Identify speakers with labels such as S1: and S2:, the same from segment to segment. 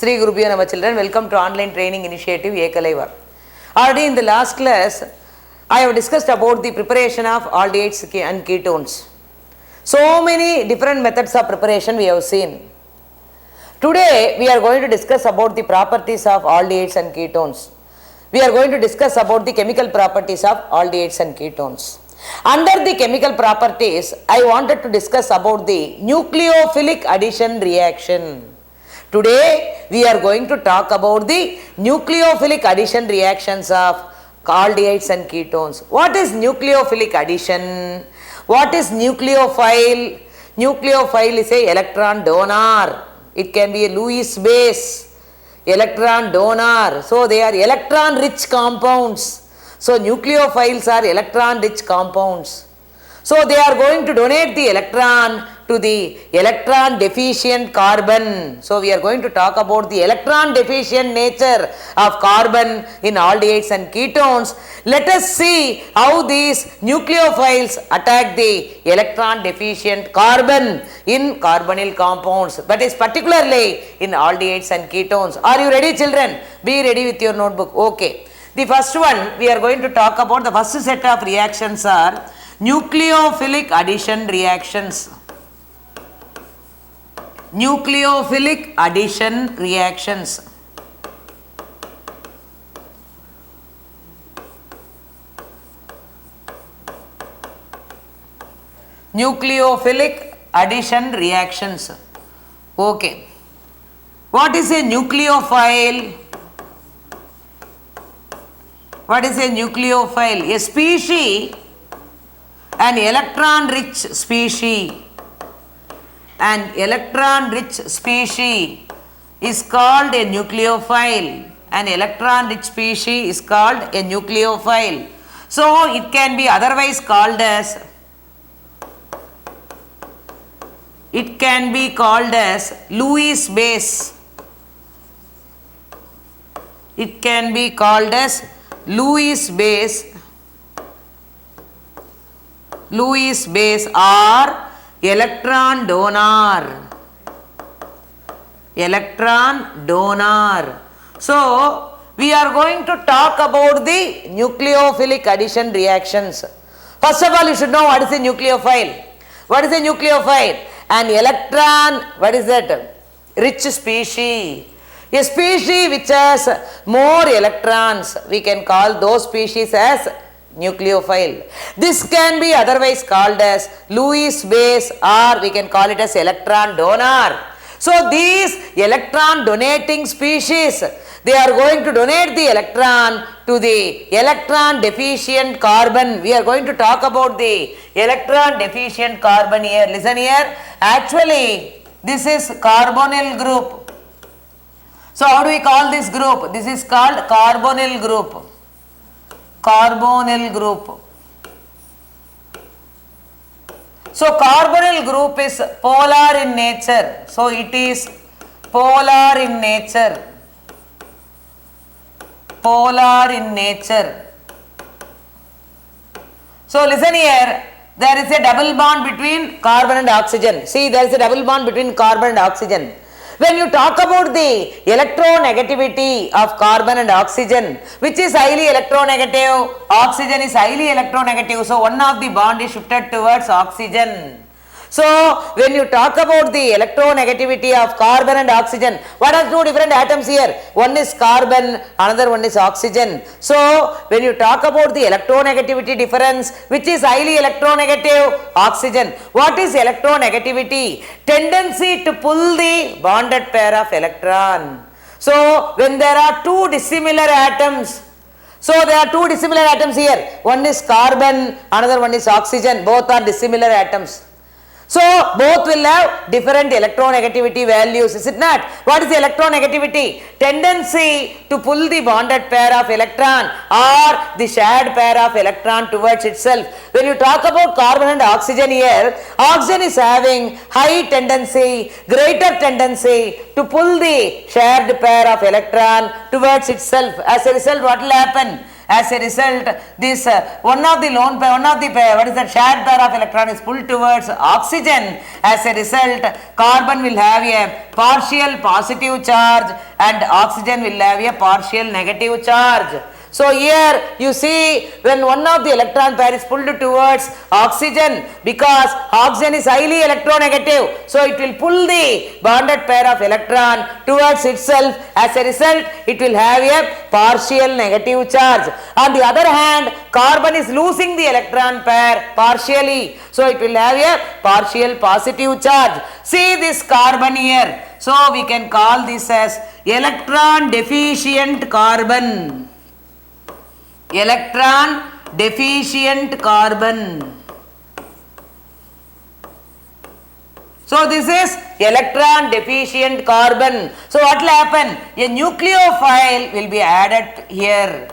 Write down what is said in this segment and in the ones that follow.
S1: Sri Gurubhyo Nama children, welcome to online training initiative Ekalaiva. Already in the last class, I have discussed about the preparation of aldehydes and ketones. So many different methods of preparation we have seen. Today we are going to discuss about the properties of aldehydes and ketones. We are going to discuss about the chemical properties of aldehydes and ketones. Under the chemical properties, I wanted to discuss about the nucleophilic addition reaction. Today we are going to talk about the nucleophilic addition reactions of aldehydes and ketones. What is nucleophilic addition? What is nucleophile? Nucleophile is a electron donor. It can be a Lewis base, electron donor. So they are electron rich compounds. So nucleophiles are electron rich compounds. So they are going to donate the electron to the electron deficient carbon. So we are going to talk about the electron deficient nature of carbon in aldehydes and ketones. Let us see how these nucleophiles attack the electron deficient carbon in carbonyl compounds, that is particularly in aldehydes and ketones. Are you ready, children? Be ready with your notebook. Okay. The first one we are going to talk about, the first set of reactions are nucleophilic addition reactions. Nucleophilic addition reactions. Nucleophilic addition reactions. Okay. What is a nucleophile? What is a nucleophile? A species, an electron rich species. An electron rich species is called a nucleophile. An electron rich species is called a nucleophile. So it can be otherwise called as, Lewis base. It can be called as Lewis base, or electron donor. Electron donor. So we are going to talk about the nucleophilic addition reactions. First of all, you should know what is a nucleophile. What is a nucleophile? An electron, what is that? Rich species. A species which has more electrons, we can call those species as nucleophile. This can be otherwise called as Lewis base, or we can call it as electron donor. So these electron donating species, they are going to donate the electron to the electron deficient carbon. We are going to talk about the electron deficient carbon here. Listen here. Actually, this is carbonyl group. So how do we call this group? This is called carbonyl group. Carbonyl group. So carbonyl group is polar in nature. So it is polar in nature. Polar in nature. So listen here. There is a double bond between carbon and oxygen. See, there is a double bond between carbon and oxygen. When you talk about the electronegativity of carbon and oxygen, which is highly electronegative, oxygen is highly electronegative. So one of the bond is shifted towards oxygen. So when you talk about the electronegativity of carbon and oxygen, what are two different atoms here? One is carbon, another one is oxygen. So when you talk about the electronegativity difference, which is highly electronegative, oxygen. What is electronegativity? Tendency to pull the bonded pair of electron. So when there are two dissimilar atoms, so there are two dissimilar atoms here. One is carbon, another one is oxygen. Both are dissimilar atoms. So both will have different electronegativity values, is it not? What is the electronegativity? Tendency to pull the bonded pair of electron or the shared pair of electron towards itself. When you talk about carbon and oxygen here, oxygen is having high tendency, greater tendency to pull the shared pair of electron towards itself. As a result, what will happen? as a result, this one of the shared pair of electron is pulled towards oxygen. As a result, carbon will have a partial positive charge and oxygen will have a partial negative charge. So here you see when one of the electron pair is pulled towards oxygen, because oxygen is highly electronegative, so it will pull the bonded pair of electron towards itself. As a result, it will have a partial negative charge. On the other hand, carbon is losing the electron pair partially, so it will have a partial positive charge. See this carbon here. So we can call this as electron deficient carbon. Electron deficient carbon. So this is electron deficient carbon. So what will happen? A nucleophile will be added here.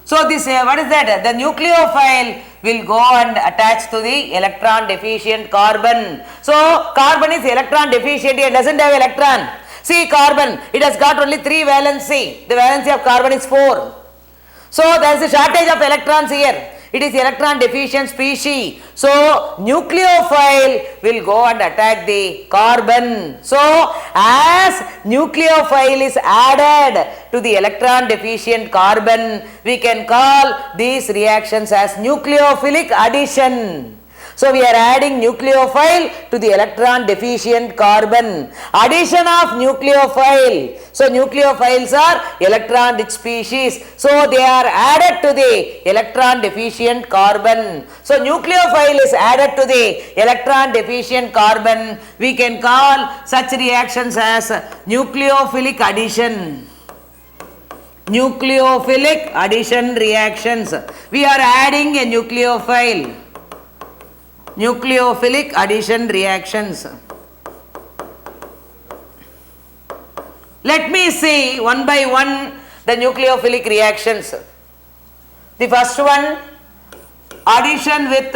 S1: So this what is that? The nucleophile will go and attach to the electron deficient carbon. So carbon is electron deficient, it doesn't have electron. See carbon, it has got only 3 valency. The valency of carbon is 4. So there is a shortage of electrons here. It is electron deficient species. So nucleophile will go and attack the carbon. So as nucleophile is added to the electron deficient carbon, we can call these reactions as nucleophilic addition. So we are adding nucleophile to the electron deficient carbon. Addition of nucleophile. So nucleophiles are electron rich species. So they are added to the electron deficient carbon. So nucleophile is added to the electron deficient carbon. We can call such reactions as nucleophilic addition. Nucleophilic addition reactions. We are adding a nucleophile. Nucleophilic addition reactions. Let me see one by one the nucleophilic reactions. The first one, addition with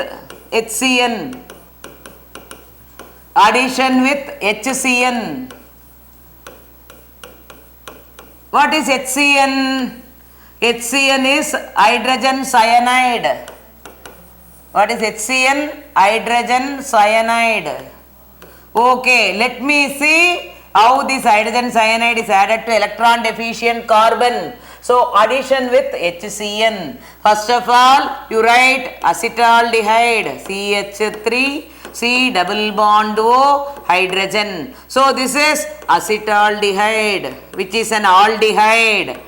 S1: HCN. Addition with HCN. What is HCN? HCN is hydrogen cyanide. What is HCN? Hydrogen cyanide. Okay, let me see how this hydrogen cyanide is added to electron deficient carbon. So addition with HCN. First of all, you write acetaldehyde, CH3, C double bond O, hydrogen. So this is acetaldehyde, which is an aldehyde.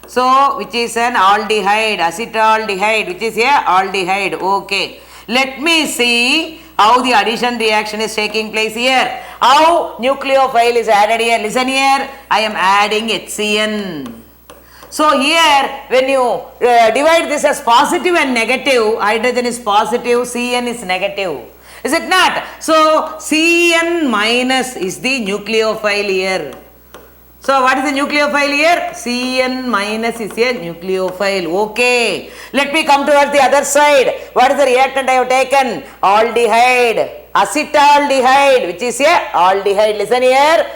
S1: So, which is an aldehyde, acetaldehyde, which is a aldehyde. Okay. Let me see how the addition reaction is taking place here. How nucleophile is added here. Listen here, I am adding HCN. So, here when you divide this as positive and negative, hydrogen is positive, Cn is negative. Is it not? So, Cn minus is the nucleophile here. So what is the nucleophile here? Cn minus is a nucleophile. Okay. Let me come towards the other side. What is the reactant I have taken? Aldehyde. Acetaldehyde, which is a aldehyde. Listen here.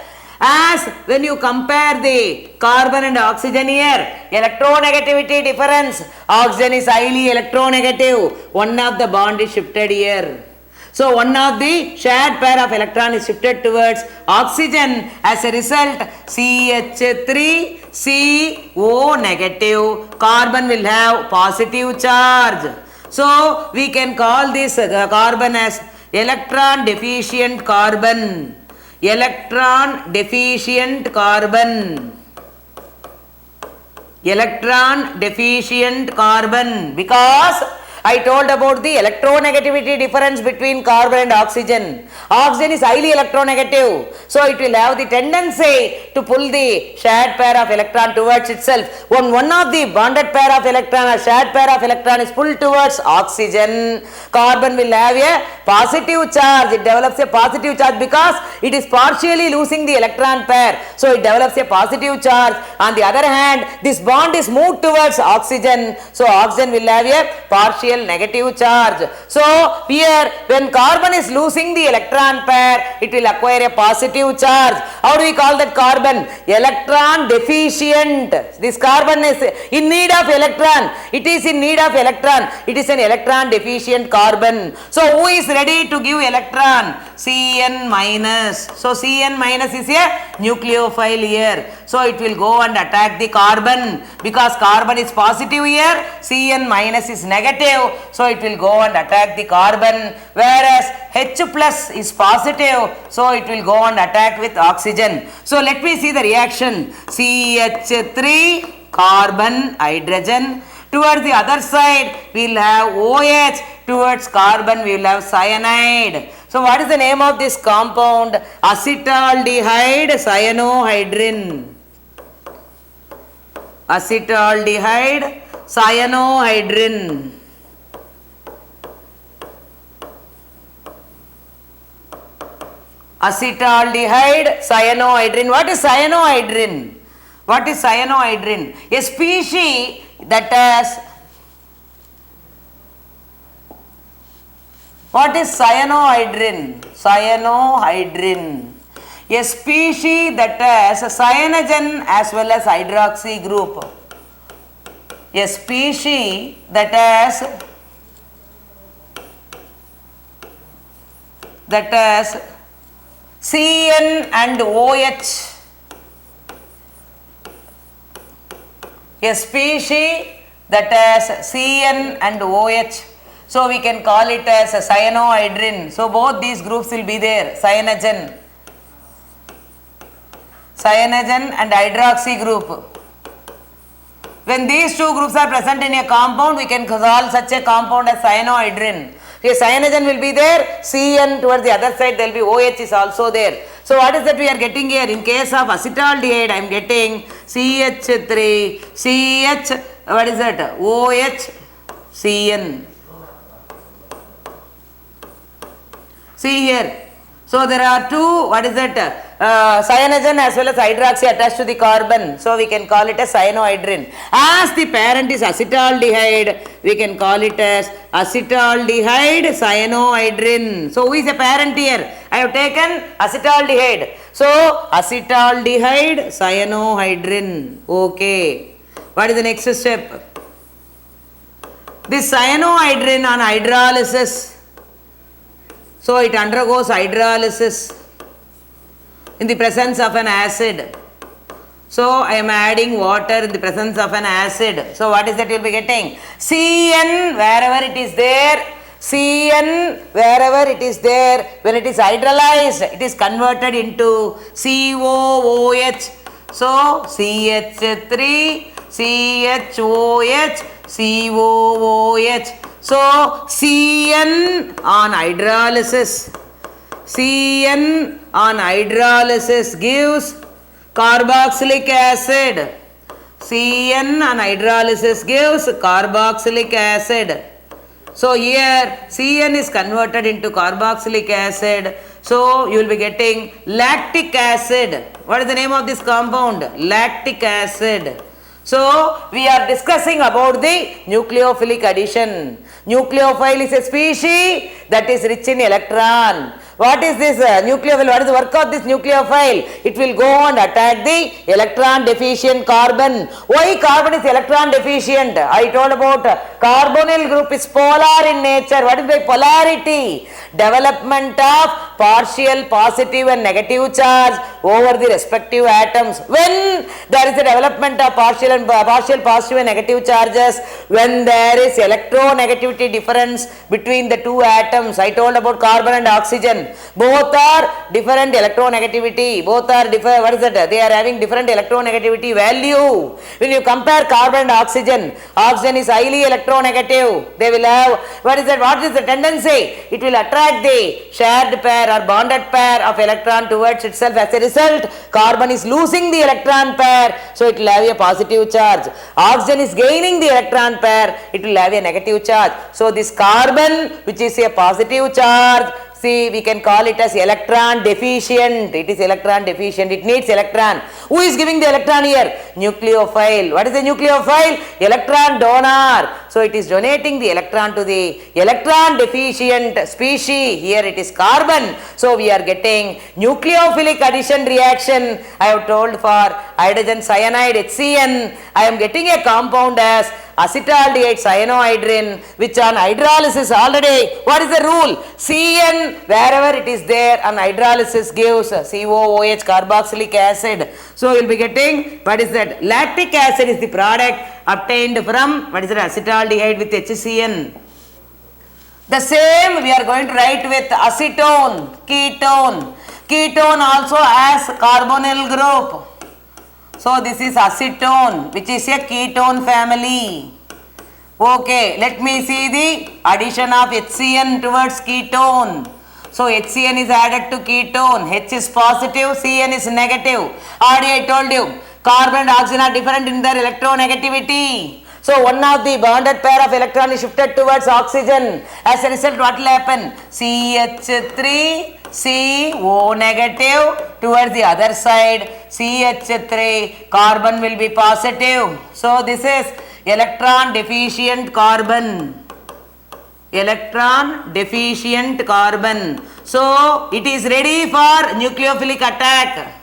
S1: As when you compare the carbon and oxygen here, electronegativity difference. Oxygen is highly electronegative. One of the bond is shifted here. So one of the shared pair of electron is shifted towards oxygen. As a result, CH3, CO negative, carbon will have positive charge. So we can call this carbon as electron deficient carbon. Electron deficient carbon. Electron deficient carbon, because I told about the electronegativity difference between carbon and oxygen. Oxygen is highly electronegative, so it will have the tendency to pull the shared pair of electron towards itself. When one of the bonded pair of electron or shared pair of electron is pulled towards oxygen, carbon will have a positive charge. It develops a positive charge because it is partially losing the electron pair, so it develops a positive charge. On the other hand, this bond is moved towards oxygen, so oxygen will have a partial partial negative charge. So here when carbon is losing the electron pair, it will acquire a positive charge. How do we call that carbon? Electron deficient. This carbon is in need of electron. It is in need of electron. It is an electron deficient carbon. So who is ready to give electron? Cn minus. So Cn minus is a nucleophile here. So it will go and attack the carbon because carbon is positive here, Cn minus is negative. So it will go and attack the carbon, whereas H plus is positive. So it will go and attack with oxygen. So let me see the reaction. CH3 carbon hydrogen. Towards the other side we will have OH. Towards carbon we will have cyanide. So what is the name of this compound? Acetaldehyde cyanohydrin. Acetaldehyde cyanohydrin. Acetaldehyde cyanohydrin. What is cyanohydrin? What is cyanohydrin? A species that has. What is cyanohydrin? Cyanohydrin. A species that has a cyanogen as well as hydroxy group. A species that has Cn and OH. A species that has Cn and OH. So we can call it as a cyanohydrin. So both these groups will be there. Cyanogen and hydroxy group. When these two groups are present in a compound, we can call such a compound as cyanohydrin. A cyanogen will be there, Cn towards the other side there will be OH is also there. So what is that we are getting here? In case of acetaldehyde, I am getting CH3, CH, what is that? OH, Cn. See here. So there are two, what is that? Cyanogen as well as hydroxy attached to the carbon. So we can call it as cyanohydrin. As the parent is acetaldehyde, we can call it as acetaldehyde cyanohydrin. So who is the parent here? I have taken acetaldehyde. So acetaldehyde cyanohydrin. Okay. What is the next step? This cyanohydrin on hydrolysis. So it undergoes hydrolysis in the presence of an acid. So I am adding water in the presence of an acid. So what is that you will be getting? Cn wherever it is there. Cn wherever it is there. When it is hydrolyzed, it is converted into COOH. So CH3, CHOH, COOH. So Cn on hydrolysis gives carboxylic acid. Cn on hydrolysis gives carboxylic acid. So here Cn is converted into carboxylic acid. So you will be getting lactic acid. What is the name of this compound? Lactic acid. So we are discussing about the nucleophilic addition. Nucleophile is a species that is rich in electron. What is this nucleophile? What is the work of this nucleophile? It will go and attack the electron deficient carbon. Why carbon is electron deficient? I told about carbonyl group is polar in nature. What is the polarity? Development of partial positive and negative charge over the respective atoms. When there is a development of partial positive and negative charges, when there is electronegativity difference between the two atoms. I told about carbon and oxygen. Both are different electronegativity. Both are different. What is that? They are having different electronegativity value. When you compare carbon and oxygen, oxygen is highly electronegative. They will have, what is that? What is the tendency? It will attract the shared pair or bonded pair of electron towards itself. As a result, carbon is losing the electron pair, so it will have a positive charge. Oxygen is gaining the electron pair, it will have a negative charge. So this carbon, which is a positive charge, see, we can call it as electron deficient. It is electron deficient. It needs electron. Who is giving the electron here? Nucleophile. What is the nucleophile? Electron donor. So it is donating the electron to the electron deficient species. Here it is carbon. So we are getting nucleophilic addition reaction. I have told for hydrogen cyanide HCN, I am getting a compound as acetaldehyde cyanohydrin, which on hydrolysis already, what is the rule? CN, wherever it is there, on hydrolysis gives COOH, carboxylic acid. So you will be getting, what is that? Lactic acid is the product obtained from, what is it? Acetaldehyde with HCN. The same we are going to write with acetone, ketone. Ketone also has carbonyl group. So this is acetone, which is a ketone family. Okay, let me see the addition of HCN towards ketone. So HCN is added to ketone. H is positive, CN is negative. Already I told you, carbon and oxygen are different in their electronegativity. So one of the bonded pair of electron is shifted towards oxygen. As a result, what will happen? CH3, CO negative, towards the other side, CH3, carbon will be positive. So this is electron deficient carbon. Electron deficient carbon. So it is ready for nucleophilic attack.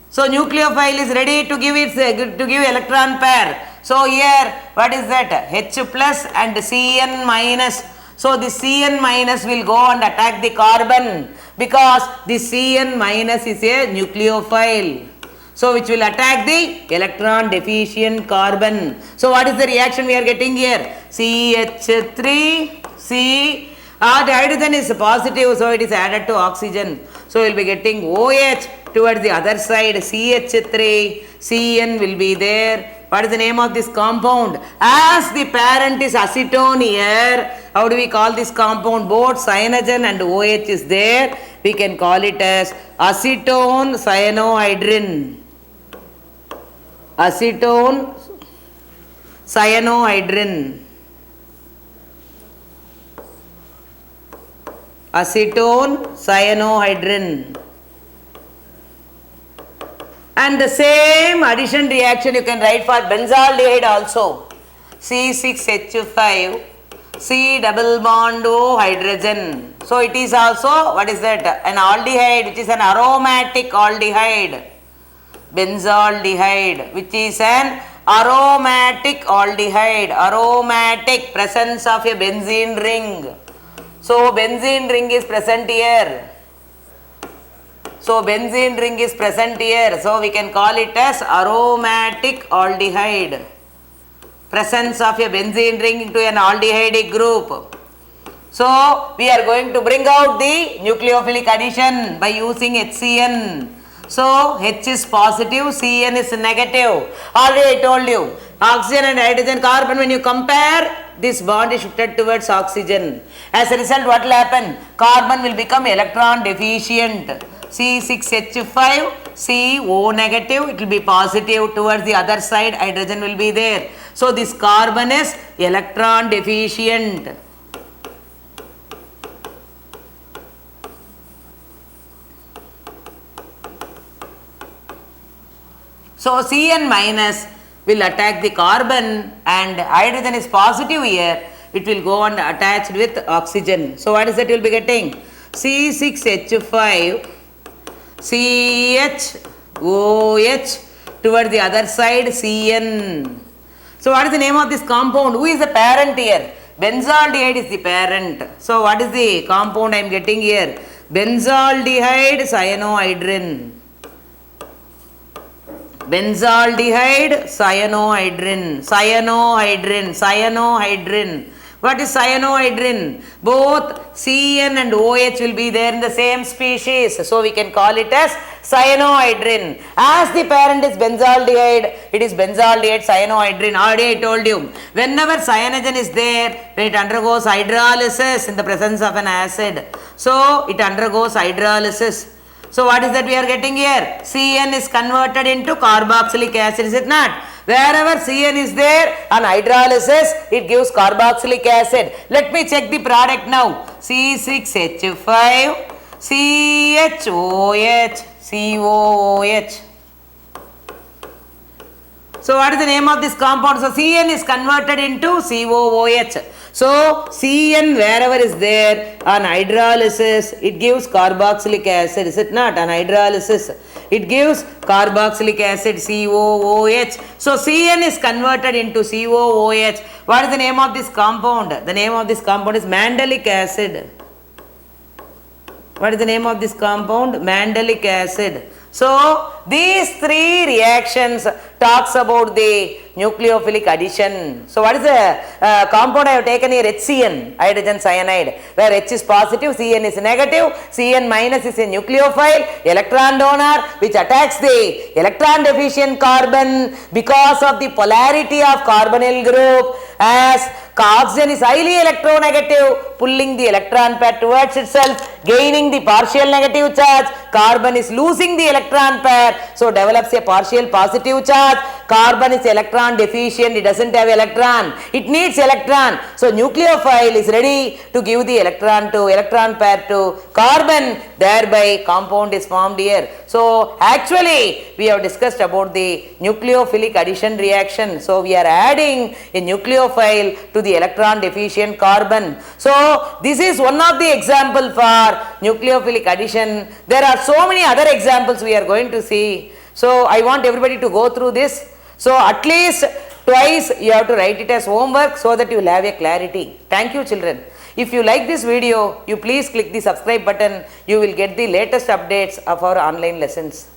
S1: So nucleophile is ready to give electron pair. So here, what is that? H plus and Cn minus. So the Cn minus will go and attack the carbon because the Cn minus is a nucleophile. So which will attack the electron deficient carbon. So what is the reaction we are getting here? CH3, the hydrogen is positive, so it is added to oxygen. So we will be getting OH towards the other side, CH3, Cn will be there. What is the name of this compound? As the parent is acetone here, how do we call this compound? Both cyanogen and OH is there. We can call it as acetone cyanohydrin. Acetone cyanohydrin. Acetone cyanohydrin. And the same addition reaction you can write for benzaldehyde also. C6H5, C double bond O hydrogen. So it is also, what is that? An aldehyde, which is an aromatic aldehyde. Benzaldehyde, which is an aromatic aldehyde. Aromatic, presence of a benzene ring. So benzene ring is present here. So benzene ring is present here. So we can call it as aromatic aldehyde. Presence of a benzene ring into an aldehyde group. So we are going to bring out the nucleophilic addition by using HCN. So H is positive, Cn is negative. Already I told you, oxygen and hydrogen carbon, when you compare, this bond is shifted towards oxygen. As a result, what will happen? Carbon will become electron deficient. C6H5, CO negative, it will be positive towards the other side, hydrogen will be there. So this carbon is electron deficient. So Cn minus will attack the carbon and hydrogen is positive here, it will go and attached with oxygen. So what is that you will be getting? C6H5, CHOH, towards the other side Cn. So what is the name of this compound? Who is the parent here? Benzaldehyde is the parent. So what is the compound I am getting here? Benzaldehyde cyanohydrin. Benzaldehyde cyanohydrin. Cyanohydrin. What is cyanohydrin? Both Cn and OH will be there in the same species. So we can call it as cyanohydrin. As the parent is benzaldehyde, it is benzaldehyde cyanohydrin. Already I told you, whenever cyanogen is there, when it undergoes hydrolysis in the presence of an acid, so it undergoes hydrolysis. So what is that we are getting here? Cn is converted into carboxylic acid, is it not? Wherever Cn is there on hydrolysis, it gives carboxylic acid. Let me check the product now. C6H5, CHOH, COOH. So what is the name of this compound? So CN is converted into COOH. So CN wherever is there on hydrolysis, it gives carboxylic acid. Is it not? On hydrolysis, it gives carboxylic acid COOH. So CN is converted into COOH. What is the name of this compound? The name of this compound is mandelic acid. What is the name of this compound? Mandelic acid. So these three reactions talks about the nucleophilic addition. So what is the compound I have taken here? HCN, hydrogen cyanide, where H is positive, Cn is negative, Cn minus is a nucleophile, electron donor which attacks the electron deficient carbon because of the polarity of carbonyl group, as oxygen is highly electronegative, pulling the electron pair towards itself, gaining the partial negative charge. Carbon is losing the electron pair, so develops a partial positive charge. Carbon is electron deficient, it doesn't have electron, it needs electron. So nucleophile is ready to give the electron pair to carbon, thereby compound is formed here. So actually we have discussed about the nucleophilic addition reaction. So we are adding a nucleophile to the electron deficient carbon. So this is one of the example for nucleophilic addition. There are so many other examples we are going to see. So I want everybody to go through this. So at least twice you have to write it as homework so that you will have a clarity. Thank you children. If you like this video, you please click the subscribe button. You will get the latest updates of our online lessons.